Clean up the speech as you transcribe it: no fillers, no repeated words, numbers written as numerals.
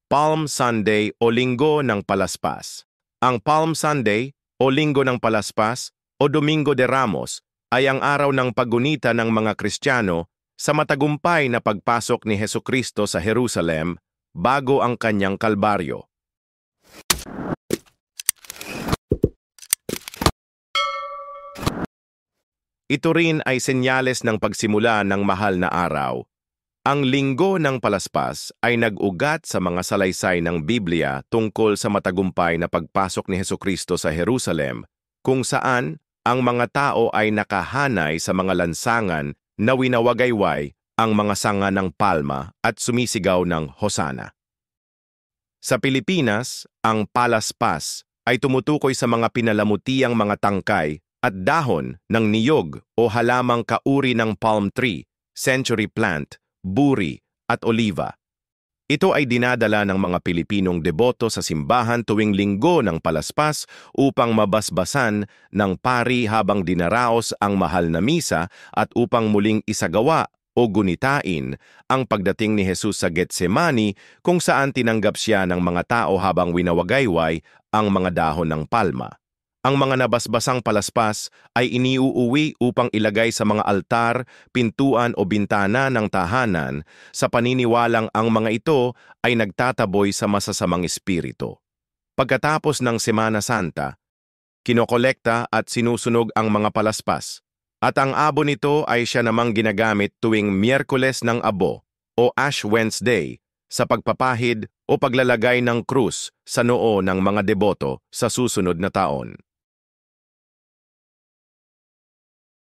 Palm Sunday o Linggo ng Palaspas. Ang Palm Sunday o Linggo ng Palaspas o Domingo de Ramos ay ang araw ng paggunita ng mga Kristiyano sa matagumpay na pagpasok ni Hesukristo sa Jerusalem bago ang kanyang kalbaryo. Ito rin ay senyales ng pagsimula ng mahal na araw. Ang Linggo ng Palaspas ay nag-ugat sa mga salaysay ng Biblia tungkol sa matagumpay na pagpasok ni Hesukristo sa Jerusalem, kung saan ang mga tao ay nakahanay sa mga lansangan na winawagayway ang mga sanga ng palma at sumisigaw ng Hosana. Sa Pilipinas, ang Palaspas ay tumutukoy sa mga pinalamutiang mga tangkay at dahon ng niyog o halamang kauri ng palm tree, century plant, buri at oliva. Ito ay dinadala ng mga Pilipinong deboto sa simbahan tuwing Linggo ng Palaspas upang mabasbasan ng pari habang dinaraos ang mahal na misa at upang muling isagawa o gunitain ang pagdating ni Jesus sa Getsemani kung saan tinanggap siya ng mga tao habang winawagayway ang mga dahon ng palma. Ang mga nabasbasang palaspas ay iniuuwi upang ilagay sa mga altar, pintuan o bintana ng tahanan sa paniniwalang ang mga ito ay nagtataboy sa masasamang espiritu. Pagkatapos ng Semana Santa, kinokolekta at sinusunog ang mga palaspas, at ang abo nito ay siya namang ginagamit tuwing Miyerkules ng Abo o Ash Wednesday sa pagpapahid o paglalagay ng krus sa noo ng mga deboto sa susunod na taon.